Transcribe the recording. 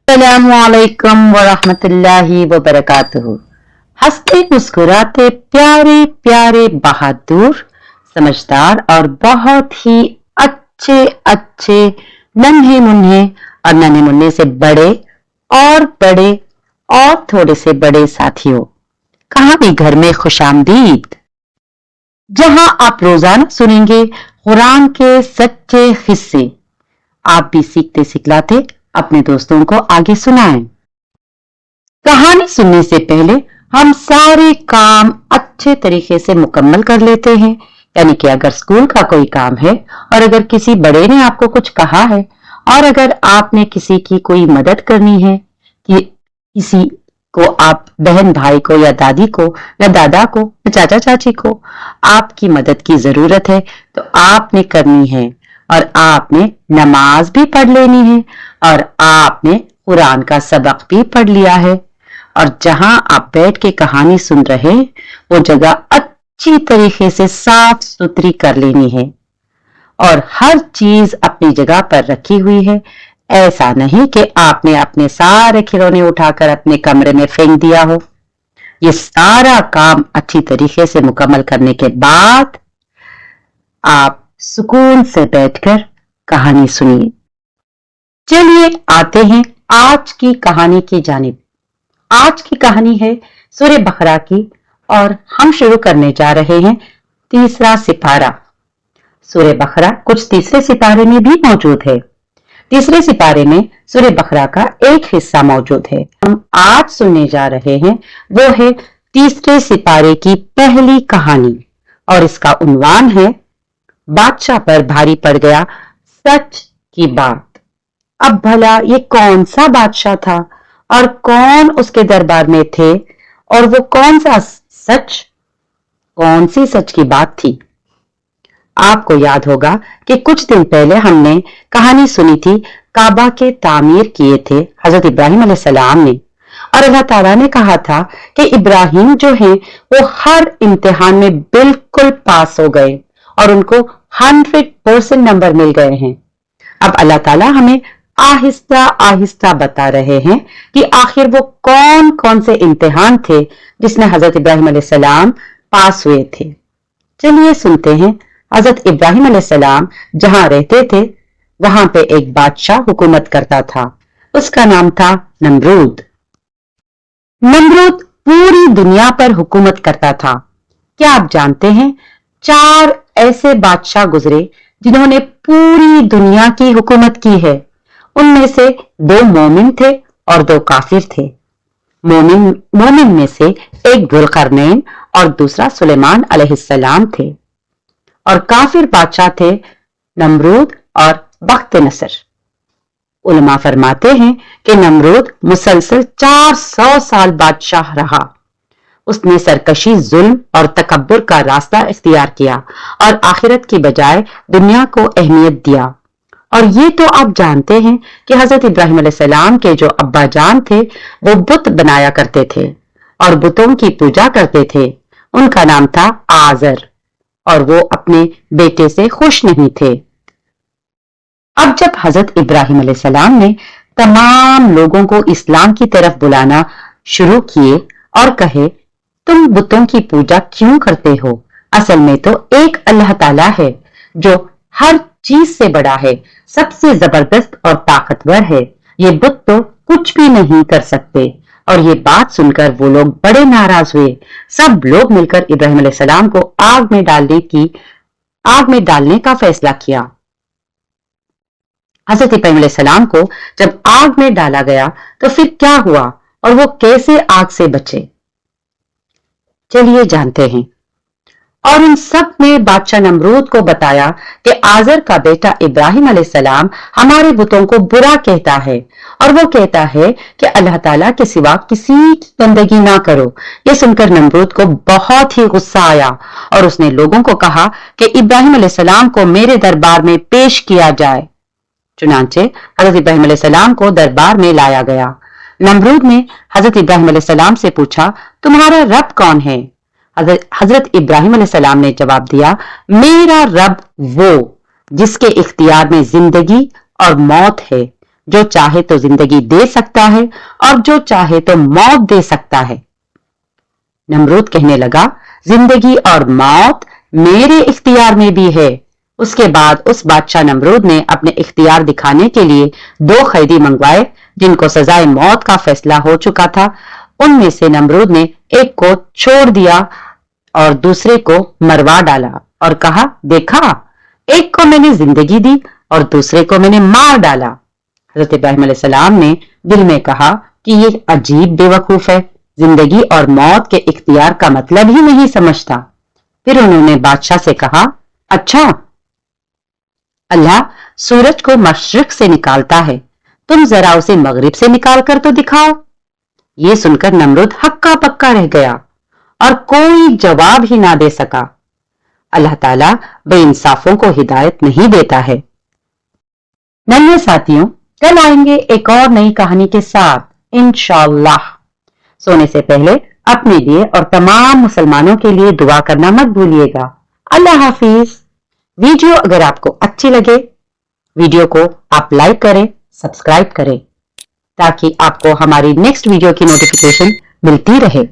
अस्सलामुअलैकुम वरहमतुल्लाहि वबरकातुहू। हंसते मुस्कुराते प्यारे प्यारे बहादुर समझदार और बहुत ही अच्छे अच्छे नन्हे मुन्ने और नन्हे मुन्ने से बड़े और थोड़े से बड़े साथियों, कहाँ भी घर में खुशामदीद। जहां आप रोजाना सुनेंगे कुरान के सच्चे हिस्से। आप भी सीखते सिखलाते अपने दोस्तों को आगे सुनाएं। कहानी सुनने से पहले हम सारे काम अच्छे तरीके से मुकम्मल कर लेते हैं। यानी कि अगर स्कूल का कोई काम है और अगर किसी बड़े ने आपको कुछ कहा है और अगर आपने किसी की कोई मदद करनी है कि किसी को, आप बहन भाई को या दादी को या दादा को या चाचा चाची को आपकी मदद की जरूरत है तो आपने करनी है। और आपने नमाज भी पढ़ लेनी है और आपने कुरान का सबक भी पढ़ लिया है। और जहां आप बैठ के कहानी सुन रहे वो जगह अच्छी तरीके से साफ सुथरी कर लेनी है और हर चीज अपनी जगह पर रखी हुई है। ऐसा नहीं कि आपने अपने सारे खिलौने उठाकर अपने कमरे में फेंक दिया हो। ये सारा काम अच्छी तरीके से मुकम्मल करने के बाद आप सुकून से बैठकर कहानी सुनिए। चलिए आते हैं आज की कहानी की जानिब। आज की कहानी है सूरह बकरा की और हम शुरू करने जा रहे हैं तीसरा सिपारा। सूरह बकरा कुछ तीसरे सिपारे में भी मौजूद है। तीसरे सिपारे में सूरह बकरा का एक हिस्सा मौजूद है। हम आज सुनने जा रहे हैं वो है तीसरे सिपारे की पहली कहानी और इसका उन्वान है बादशाह पर भारी पड़ गया सच की बात। अब भला ये कौन सा बादशाह था और कौन उसके दरबार में थे और वो कौन सी सच की बात थी। आपको याद होगा कि कुछ दिन पहले हमने कहानी सुनी थी काबा के तामीर किए थे हजरत इब्राहिम अलैहिस्सलाम ने और अल्लाह ताला ने कहा था कि इब्राहिम जो हैं वो हर इम्तिहान में बिल्कुल पास हो गए और उनको 100% नंबर मिल गए हैं। अब अल्लाह ताला हमें आहिस्ता आहिस्ता बता रहे हैं कि आखिर वो कौन कौन से इम्तिहान थे जिसमें हजरत इब्राहिम अलैहिस्सलाम पास हुए थे। चलिए सुनते हैं। हजरत इब्राहिम अलैहिस्सलाम जहां रहते थे वहां पे एक बादशाह हुकूमत करता था। उसका नाम था नमरूद। नमरूद पूरी दुनिया पर हुकूमत करता था। क्या आप जानते हैं 4 ऐसे बादशाह गुजरे जिन्होंने पूरी दुनिया की हुकूमत की है। उनमें से 2 मोमिन थे और 2 काफिर थे। मोमिन में से एक जुल्करनैन और दूसरा सुलेमान अलैहिस्सलाम थे और काफिर बादशाह थे नमरूद और बख्त नसर। उलमा फरमाते हैं कि नमरूद मुसलसल 400 साल बादशाह रहा। उसने सरकशी, जुल्म और तकब्बुर का रास्ता इख्तियार किया और आखिरत की बजाय दुनिया को अहमियत दिया। और ये तो आप जानते हैं कि हजरत इब्राहिम अलैहिस्सलाम के जो अब्बा जान थे वो बुत बनाया करते थे और बुतों की पूजा करते थे। उनका नाम था आजर और वो अपने बेटे से खुश नहीं थे। अब जब हजरत इब्राहिम अलैहिस्सलाम ने तमाम लोगों को इस्लाम की तरफ बुलाना शुरू किए और कहे तुम बुतों की पूजा क्यों करते हो? असल में तो एक अल्लाह ताला है जो हर चीज से बड़ा है, सबसे जबरदस्त और ताकतवर है। ये बुत तो कुछ भी नहीं कर सकते। और ये बात सुनकर वो लोग बड़े नाराज हुए। सब लोग मिलकर इब्राहिम अलैहिस्सलाम को आग में डालने का फैसला किया। हजरत इब्राहिम अलैहिस्सलाम को जब आग में डाला गया तो फिर क्या हुआ और वो कैसे आग से बचे, चलिए जानते हैं। और उन सब ने बादशाह नमरूद को बताया कि आजर का बेटा इब्राहिम अलैहिस्सलाम हमारे बुतों को बुरा कहता है और वो कहता है कि अल्लाह ताला के सिवा किसी की बंदगी ना करो। ये सुनकर नमरूद को बहुत ही गुस्सा आया और उसने लोगों को कहा कि इब्राहिम अलैहिस्सलाम को मेरे दरबार में पेश किया जाए। चुनांचे हजरत इब्राहिम अलैहिस्सलाम को दरबार में लाया गया। नमरूद ने हजरत इब्राहिम अलैहिस्सलाम से पूछा तुम्हारा रब कौन है? हजरत इब्राहिम अलैहिस्सलाम ने जवाब दिया मेरा रब वो जिसके इख्तियार में जिंदगी और मौत है, जो चाहे तो जिंदगी दे सकता है और जो चाहे तो मौत दे सकता है। नमरूद कहने लगा, जिंदगी और मौत मेरे इख्तियार में भी है। उसके बाद उस बादशाह नमरूद ने अपने इख्तियार दिखाने के लिए 2 कैदी मंगवाए जिनको सजाए मौत का फैसला हो चुका था। उनमें से नमरूद ने एक को छोड़ दिया और दूसरे को मरवा डाला और कहा, देखा, एक को मैंने जिंदगी दी और दूसरे को मैंने मार डाला। हजरत इब्राहिम अलैहिस्सलाम ने दिल में कहा कि ये अजीब बेवकूफ है, जिंदगी और मौत के इख्तियार का मतलब ही नहीं समझता। फिर उन्होंने बादशाह से कहा, अच्छा, अल्लाह सूरज को मशरिक से निकालता है, तुम जरा उसे मगरिब से निकाल कर तो दिखाओ। ये सुनकर नमरूद हक्का पक्का रह गया और कोई जवाब ही ना दे सका। अल्लाह ताला बेइंसाफों को हिदायत नहीं देता है। नन्हे साथियों, कल आएंगे एक और नई कहानी के साथ इंशाअल्लाह। सोने से पहले अपने लिए और तमाम मुसलमानों के लिए दुआ करना मत भूलिएगा। अल्लाह हाफिज। वीडियो अगर आपको अच्छी लगे, वीडियो को आप लाइक करें, सब्सक्राइब करें ताकि आपको हमारी नेक्स्ट वीडियो की नोटिफिकेशन मिलती रहे।